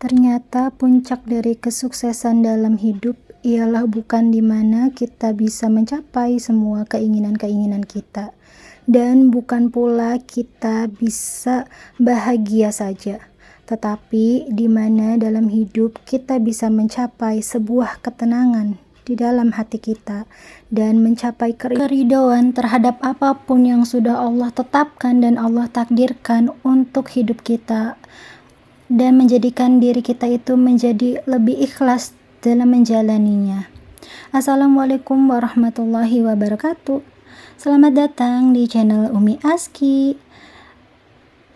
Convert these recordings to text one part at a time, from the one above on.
Ternyata puncak dari kesuksesan dalam hidup ialah bukan di mana kita bisa mencapai semua keinginan-keinginan kita, dan bukan pula kita bisa bahagia saja, tetapi di mana dalam hidup kita bisa mencapai sebuah ketenangan di dalam hati kita dan mencapai keridhaan terhadap apapun yang sudah Allah tetapkan dan Allah takdirkan untuk hidup kita, dan menjadikan diri kita itu menjadi lebih ikhlas dalam menjalaninya. Assalamualaikum warahmatullahi wabarakatuh. Selamat datang di channel Umi Aski.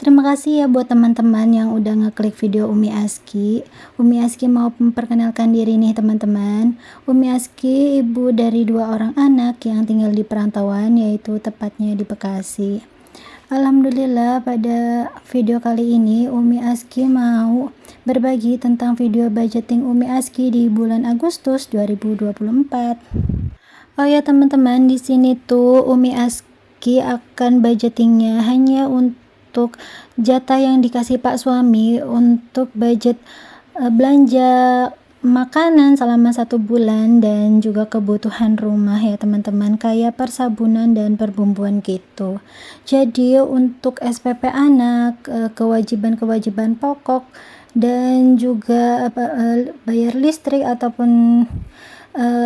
Terima kasih ya buat teman-teman yang udah ngeklik video Umi Aski. Umi Aski mau memperkenalkan diri nih teman-teman. Umi Aski ibu dari 2 orang anak yang tinggal di perantauan, yaitu tepatnya di Bekasi. Alhamdulillah, pada video kali ini Umi Aski mau berbagi tentang video budgeting Umi Aski di bulan Agustus 2024. Oh ya teman-teman, di sini tuh Umi Aski akan budgetingnya hanya untuk jatah yang dikasih Pak suami untuk budget belanja makanan selama 1 bulan dan juga kebutuhan rumah ya teman-teman, kayak persabunan dan perbumbuan gitu. Jadi untuk SPP anak, kewajiban-kewajiban pokok dan juga bayar listrik ataupun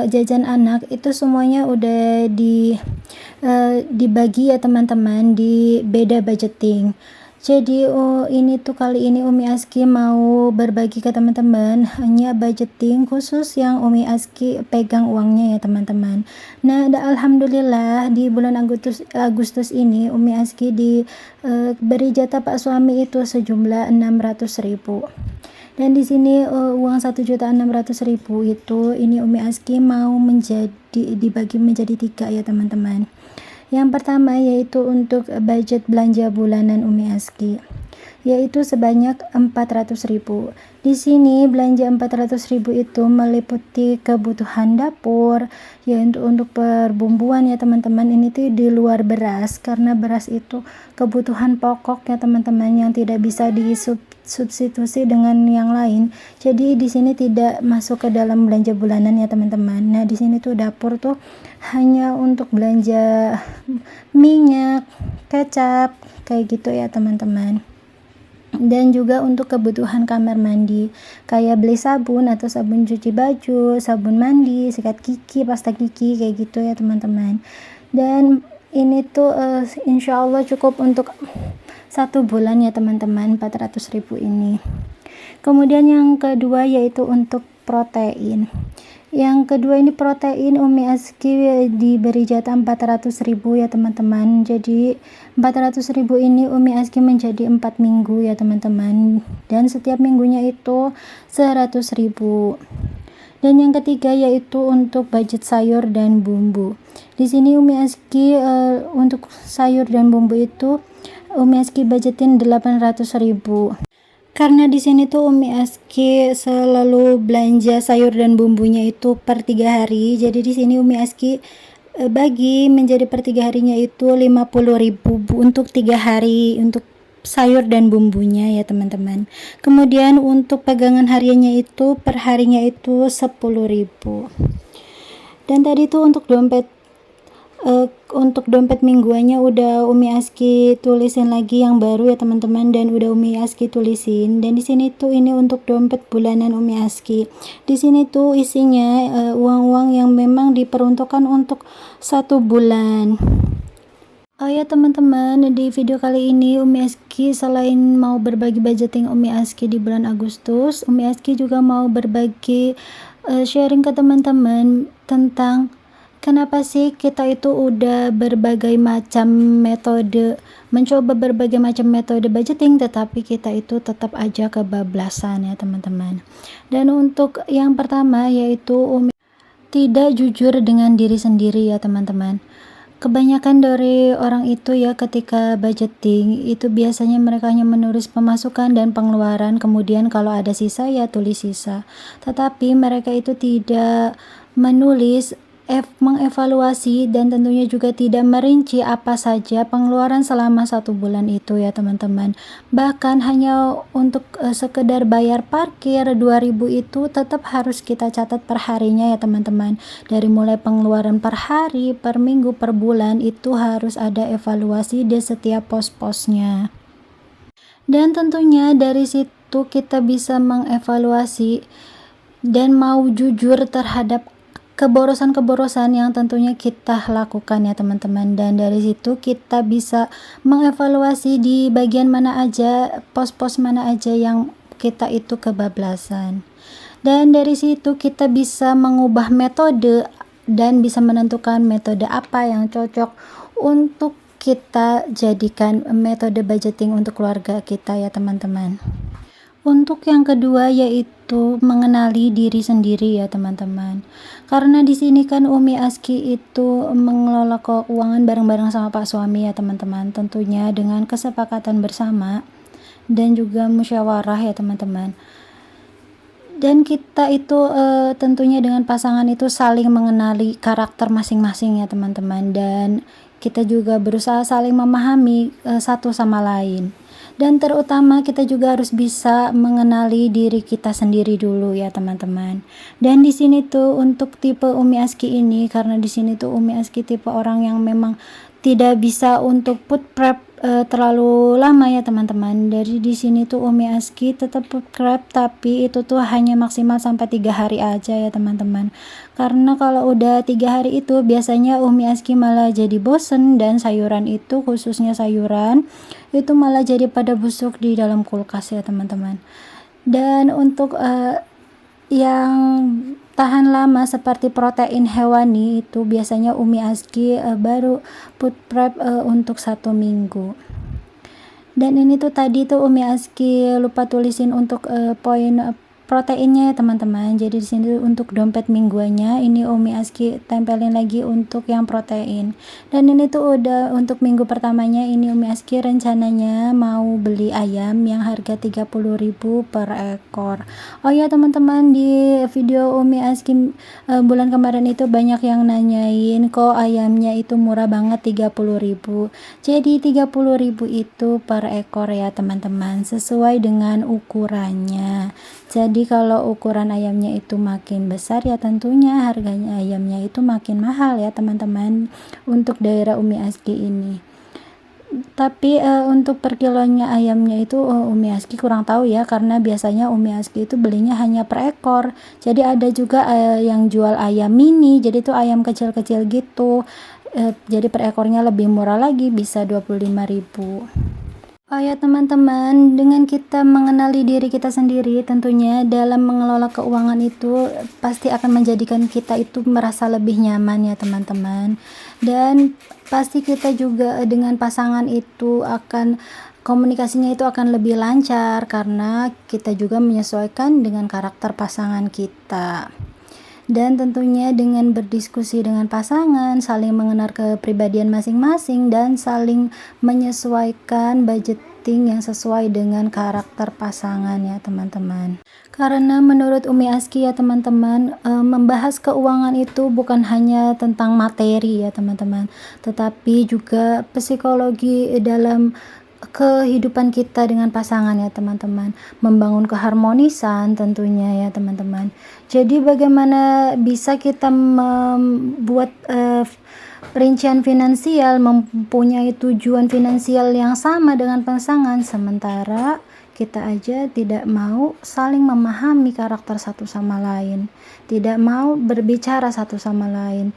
jajan anak, itu semuanya udah dibagi ya teman-teman, di beda budgeting. Jadi kali ini Umi Aski mau berbagi ke teman-teman hanya budgeting khusus yang Umi Aski pegang uangnya ya teman-teman. Nah, alhamdulillah di bulan Agustus ini Umi Aski beri jatah Pak suami itu sejumlah 600.000. Dan di sini uang 1.600.000 itu ini Umi Aski mau dibagi menjadi 3 ya teman-teman. Yang pertama yaitu untuk budget belanja bulanan Umi Aski, yaitu sebanyak 400.000. Di sini belanja 400.000 itu meliputi kebutuhan dapur, yaitu untuk perbumbuan ya teman-teman. Ini tuh di luar beras, karena beras itu kebutuhan pokok ya teman-teman yang tidak bisa disubstitusi dengan yang lain. Jadi di sini tidak masuk ke dalam belanja bulanan ya teman-teman. Nah, di sini tuh dapur tuh hanya untuk belanja minyak, kecap, kayak gitu ya teman-teman. Dan juga untuk kebutuhan kamar mandi, kayak beli sabun atau sabun cuci baju, sabun mandi, sikat gigi, pasta gigi, kayak gitu ya teman-teman. Dan ini tuh insya Allah cukup untuk 1 bulan ya teman-teman, 400.000 ini. Kemudian yang kedua yaitu untuk protein. Yang kedua ini protein Umi Aski diberi jatah 400.000 ya teman-teman. Jadi 400.000 ini Umi Aski menjadi 4 minggu ya teman-teman, dan setiap minggunya itu 100.000. Dan yang ketiga yaitu untuk budget sayur dan bumbu. Di sini Umi Aski untuk sayur dan bumbu itu Umi Aski budgetin 800.000. Karena di sini tuh Umi Aski selalu belanja sayur dan bumbunya itu per 3 hari. Jadi di sini Umi Aski bagi menjadi per 3 harinya itu 50.000 untuk 3 hari untuk sayur dan bumbunya ya teman-teman. Kemudian untuk pegangan hariannya itu per harinya itu 10.000. Dan tadi tuh untuk dompet mingguannya udah Umi Aski tulisin lagi yang baru ya teman-teman, dan udah Umi Aski tulisin. Dan di sini tuh ini untuk dompet bulanan Umi Aski. Di sini tuh isinya uang-uang yang memang diperuntukkan untuk 1 bulan. Oh ya teman-teman, di video kali ini Umi Aski selain mau berbagi budgeting Umi Aski di bulan Agustus, Umi Aski juga mau berbagi sharing ke teman-teman tentang kenapa sih kita itu udah mencoba berbagai macam metode budgeting, tetapi kita itu tetap aja kebablasan ya teman-teman. Dan untuk yang pertama yaitu Umi tidak jujur dengan diri sendiri ya teman-teman. Kebanyakan dari orang itu ya ketika budgeting itu biasanya mereka hanya menulis pemasukan dan pengeluaran, kemudian kalau ada sisa ya tulis sisa. Tetapi mereka itu tidak menulis mengevaluasi dan tentunya juga tidak merinci apa saja pengeluaran selama 1 bulan itu ya teman-teman. Bahkan hanya untuk sekedar bayar parkir 2.000 itu tetap harus kita catat per harinya ya teman-teman. Dari mulai pengeluaran per hari, per minggu, per bulan itu harus ada evaluasi di setiap pos-posnya. Dan tentunya dari situ kita bisa mengevaluasi dan mau jujur terhadap keborosan-keborosan yang tentunya kita lakukan ya teman-teman, dan dari situ kita bisa mengevaluasi di bagian mana aja, pos-pos mana aja yang kita itu kebablasan, dan dari situ kita bisa mengubah metode dan bisa menentukan metode apa yang cocok untuk kita jadikan metode budgeting untuk keluarga kita ya teman-teman. Untuk yang kedua yaitu mengenali diri sendiri ya teman-teman. Karena di sini kan Umi Aski itu mengelola keuangan bareng-bareng sama Pak suami ya teman-teman. Tentunya dengan kesepakatan bersama dan juga musyawarah ya teman-teman. Dan kita itu tentunya dengan pasangan itu saling mengenali karakter masing-masing ya teman-teman, dan kita juga berusaha saling memahami satu sama lain. Dan terutama kita juga harus bisa mengenali diri kita sendiri dulu ya teman-teman. Dan di sini tuh untuk tipe Umi Aski ini, karena di sini tuh Umi Aski tipe orang yang memang tidak bisa untuk put prep terlalu lama ya teman-teman. Dari di sini tuh Umi Aski tetap put prep, tapi itu tuh hanya maksimal sampai 3 hari aja ya teman-teman. Karena kalau udah 3 hari itu biasanya Umi Aski malah jadi bosen, dan sayuran itu khususnya sayuran itu malah jadi pada busuk di dalam kulkas ya teman-teman. Dan untuk yang tahan lama seperti protein hewani itu biasanya Umi Aski baru put prep untuk 1 minggu. Dan ini tuh tadi tuh Umi Aski lupa tulisin untuk poin proteinnya ya teman-teman. Jadi di sini untuk dompet mingguannya ini Umi Aski tempelin lagi untuk yang protein. Dan ini tuh udah untuk minggu pertamanya ini Umi Aski rencananya mau beli ayam yang harga 30.000 per ekor. Oh ya teman-teman, di video Umi Aski bulan kemarin itu banyak yang nanyain kok ayamnya itu murah banget 30.000. Jadi 30.000 itu per ekor ya teman-teman, sesuai dengan ukurannya. Jadi kalau ukuran ayamnya itu makin besar ya tentunya harganya ayamnya itu makin mahal ya teman-teman untuk daerah Umi Aski ini. Tapi untuk per kilonya ayamnya itu Umi Aski kurang tahu ya, karena biasanya Umi Aski itu belinya hanya per ekor. Jadi ada juga yang jual ayam mini, jadi itu ayam kecil-kecil gitu. Jadi per ekornya lebih murah lagi, bisa 25.000. Oh ya teman-teman, dengan kita mengenali diri kita sendiri tentunya dalam mengelola keuangan itu pasti akan menjadikan kita itu merasa lebih nyaman ya teman-teman. Dan pasti kita juga dengan pasangan itu akan komunikasinya itu akan lebih lancar, karena kita juga menyesuaikan dengan karakter pasangan kita. Dan tentunya dengan berdiskusi dengan pasangan, saling mengenal kepribadian masing-masing, dan saling menyesuaikan budgeting yang sesuai dengan karakter pasangan ya teman-teman. Karena menurut Umi Aski ya teman-teman, membahas keuangan itu bukan hanya tentang materi ya teman-teman, tetapi juga psikologi dalam kehidupan kita dengan pasangan ya teman-teman, membangun keharmonisan tentunya ya teman-teman. Jadi bagaimana bisa kita membuat rincian finansial, mempunyai tujuan finansial yang sama dengan pasangan, sementara kita aja tidak mau saling memahami karakter satu sama lain, tidak mau berbicara satu sama lain.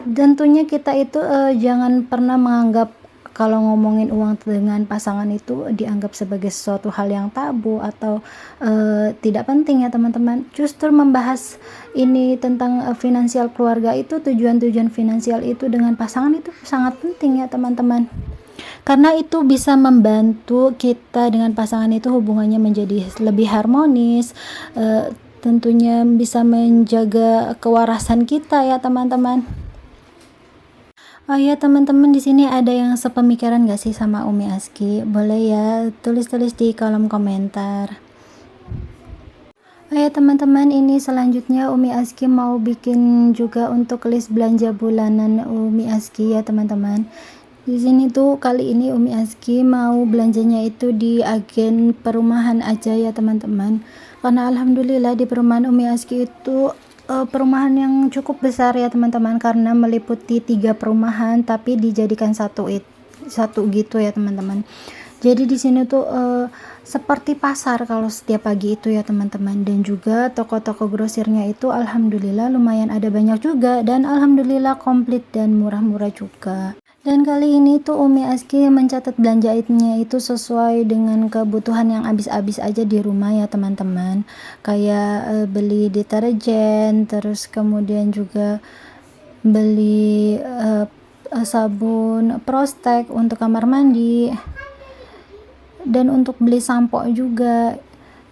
Tentunya kita itu jangan pernah menganggap kalau ngomongin uang dengan pasangan itu dianggap sebagai sesuatu hal yang tabu atau tidak penting ya teman-teman. Justru membahas ini tentang finansial keluarga itu, tujuan-tujuan finansial itu dengan pasangan itu sangat penting ya teman-teman. Karena itu bisa membantu kita dengan pasangan itu hubungannya menjadi lebih harmonis, tentunya bisa menjaga kewarasan kita ya teman-teman. Oh ya teman-teman, di sini ada yang sepemikiran gak sih sama Umi Aski? Boleh ya tulis-tulis di kolom komentar. Oh ya teman-teman, ini selanjutnya Umi Aski mau bikin juga untuk list belanja bulanan Umi Aski ya teman-teman. Di sini tuh kali ini Umi Aski mau belanjanya itu di agen perumahan aja ya teman-teman. Karena alhamdulillah di perumahan Umi Aski itu perumahan yang cukup besar ya teman-teman, karena meliputi 3 perumahan tapi dijadikan satu gitu ya teman-teman. Jadi di sini tuh seperti pasar kalau setiap pagi itu ya teman-teman, dan juga toko-toko grosirnya itu alhamdulillah lumayan ada banyak juga, dan alhamdulillah komplit dan murah-murah juga. Dan kali ini tuh Umi Aski mencatat belanjaannya itu sesuai dengan kebutuhan yang habis-habis aja di rumah ya teman-teman, kayak beli deterjen, terus kemudian juga beli sabun prostek untuk kamar mandi, dan untuk beli sampo juga.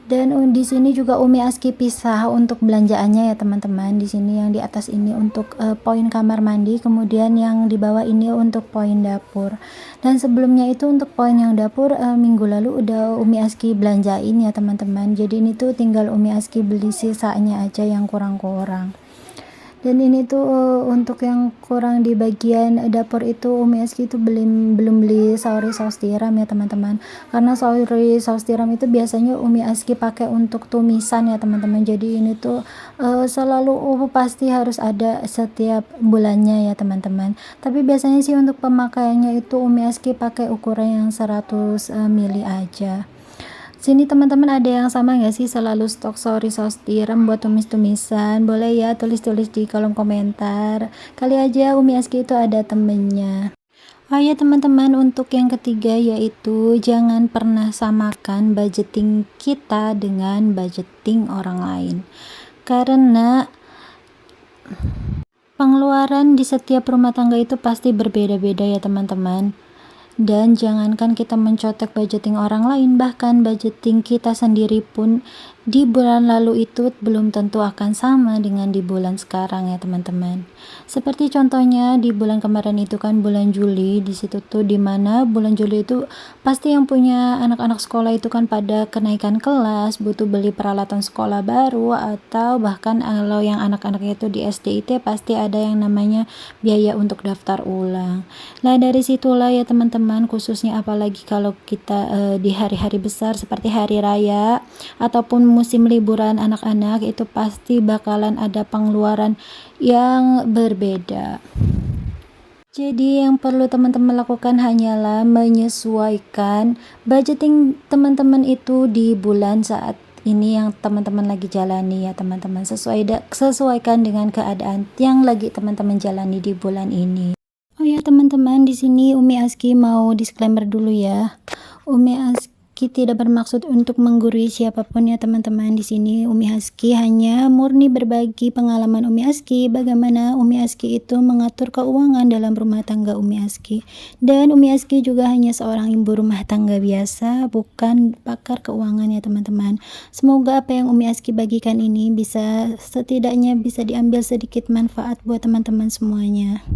Dan di sini juga Umi Aski pisah untuk belanjaannya ya teman-teman. Di sini yang di atas ini untuk poin kamar mandi, kemudian yang di bawah ini untuk poin dapur. Dan sebelumnya itu untuk poin yang dapur minggu lalu udah Umi Aski belanjain ya teman-teman. Jadi ini tuh tinggal Umi Aski beli sisanya aja yang kurang-kurang. Dan ini tuh untuk yang kurang di bagian dapur itu Umi Aski itu belum beli saus tiram ya teman-teman, karena saus tiram itu biasanya Umi Aski pakai untuk tumisan ya teman-teman. Jadi ini tuh selalu pasti harus ada setiap bulannya ya teman-teman. Tapi biasanya sih untuk pemakaiannya itu Umi Aski pakai ukuran yang 100 mili aja. Sini teman-teman ada yang sama nggak sih selalu stok saus tiram buat tumis-tumisan? Boleh ya tulis-tulis di kolom komentar. Kali aja Umi Aski itu ada temennya. Oh ya teman-teman, untuk yang ketiga yaitu jangan pernah samakan budgeting kita dengan budgeting orang lain. Karena pengeluaran di setiap rumah tangga itu pasti berbeda-beda ya teman-teman. Dan jangankan kita mencotek budgeting orang lain, bahkan budgeting kita sendiri pun di bulan lalu itu belum tentu akan sama dengan di bulan sekarang ya teman-teman. Seperti contohnya di bulan kemarin itu kan bulan Juli, di situ tuh dimana bulan Juli itu pasti yang punya anak-anak sekolah itu kan pada kenaikan kelas, butuh beli peralatan sekolah baru, atau bahkan kalau yang anak-anaknya itu di SDIT pasti ada yang namanya biaya untuk daftar ulang. Nah dari situlah ya teman-teman, khususnya apalagi kalau kita di hari-hari besar seperti hari raya ataupun musim liburan anak-anak, itu pasti bakalan ada pengeluaran yang berbeda. Jadi yang perlu teman-teman lakukan hanyalah menyesuaikan budgeting teman-teman itu di bulan saat ini yang teman-teman lagi jalani ya teman-teman. Sesuaikan dengan keadaan yang lagi teman-teman jalani di bulan ini. Oh ya teman-teman, di sini Umi Aski mau disclaimer dulu ya. Umi Aski tidak bermaksud untuk menggurui siapapun ya teman-teman. Di sini Umi Aski hanya murni berbagi pengalaman Umi Aski, bagaimana Umi Aski itu mengatur keuangan dalam rumah tangga Umi Aski. Dan Umi Aski juga hanya seorang ibu rumah tangga biasa, bukan pakar keuangan ya teman-teman. Semoga apa yang Umi Aski bagikan ini setidaknya bisa diambil sedikit manfaat buat teman-teman semuanya.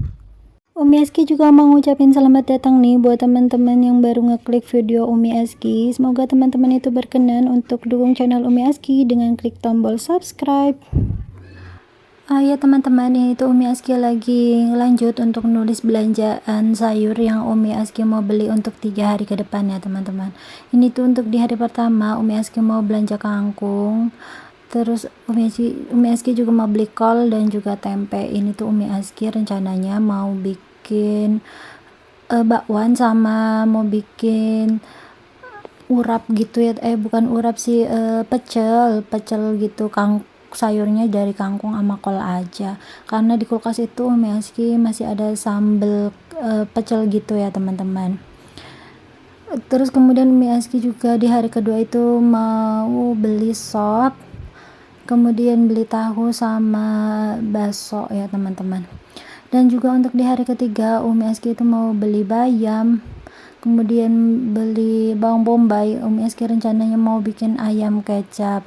Umi Aski juga mau ngucapin selamat datang nih buat teman-teman yang baru ngeklik video Umi Aski. Semoga teman-teman itu berkenan untuk dukung channel Umi Aski dengan klik tombol subscribe. Ya teman-teman, ini tuh Umi Aski lagi lanjut untuk nulis belanjaan sayur yang Umi Aski mau beli untuk 3 hari ke depan ya teman-teman. Ini tuh untuk di hari pertama Umi Aski mau belanja kangkung. Terus Umi Aski juga mau beli kol dan juga tempe. Ini tuh Umi Aski rencananya mau bikin bakwan sama mau bikin urap gitu ya. Bukan urap sih, pecel gitu, sayurnya dari kangkung sama kol aja. Karena di kulkas itu Umi Aski masih ada sambal pecel gitu ya teman-teman. Terus kemudian Umi Aski juga di hari kedua itu mau beli sop, kemudian beli tahu sama bakso ya teman-teman. Dan juga untuk di hari ketiga Umi Aski itu mau beli bayam, kemudian beli bawang bombay. Umi Aski rencananya mau bikin ayam kecap.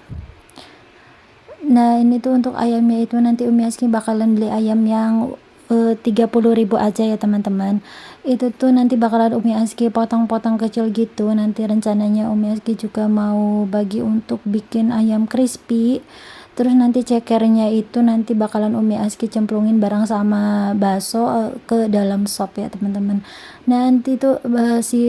Nah ini tuh untuk ayamnya itu nanti Umi Aski bakalan beli ayam yang 30.000 aja ya teman-teman. Itu tuh nanti bakalan Umi Aski potong-potong kecil gitu. Nanti rencananya Umi Aski juga mau bagi untuk bikin ayam crispy. Terus nanti cekernya itu nanti bakalan Umi Aski cemplungin bareng sama bakso ke dalam sop ya teman-teman. Nanti tuh si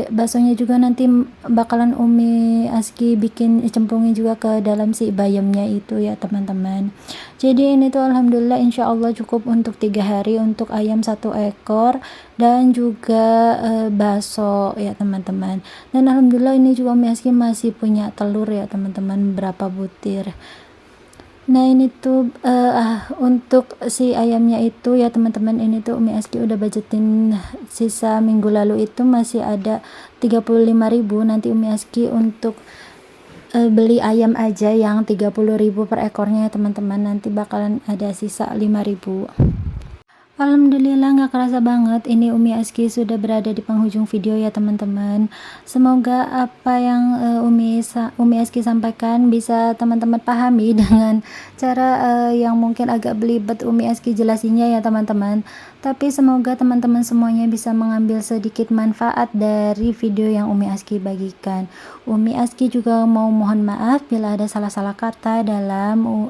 baksonya juga nanti bakalan Umi Aski bikin cemplungin juga ke dalam si bayamnya itu ya teman-teman. Jadi ini tuh alhamdulillah insya Allah cukup untuk 3 hari untuk ayam 1 ekor dan juga bakso ya teman-teman. Dan alhamdulillah ini juga Umi Aski masih punya telur ya teman-teman, berapa butir. Nah ini tuh untuk si ayamnya itu ya teman-teman, ini tuh Umi Aski udah budgetin sisa minggu lalu itu masih ada 35.000. Nanti Umi Aski untuk beli ayam aja yang 30.000 per ekornya ya teman-teman, nanti bakalan ada sisa 5.000. Alhamdulillah nggak kerasa banget ini Umi Aski sudah berada di penghujung video ya teman-teman. Semoga apa yang Umi Aski sampaikan bisa teman-teman pahami dengan cara yang mungkin agak belibet Umi Aski jelasinnya ya teman-teman. Tapi semoga teman-teman semuanya bisa mengambil sedikit manfaat dari video yang Umi Aski bagikan. Umi Aski juga mau mohon maaf bila ada salah-salah kata dalam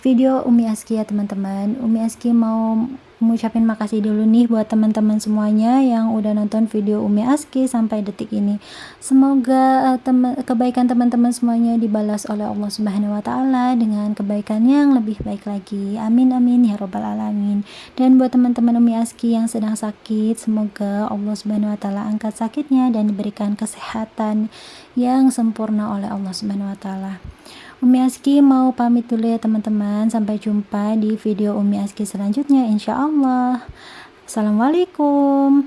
video Umi Aski ya teman-teman. Umi Aski mau mengucapin makasih dulu nih buat teman-teman semuanya yang udah nonton video Umi Aski sampai detik ini. Semoga kebaikan teman-teman semuanya dibalas oleh Allah Subhanahu wa taala dengan kebaikan yang lebih baik lagi. Amin amin ya robbal alamin. Dan buat teman-teman Umi Aski yang sedang sakit, semoga Allah Subhanahu wa taala angkat sakitnya dan diberikan kesehatan yang sempurna oleh Allah Subhanahu wa taala. Umi Aski mau pamit dulu ya teman-teman. Sampai jumpa di video Umi Aski selanjutnya insya Allah. Assalamualaikum.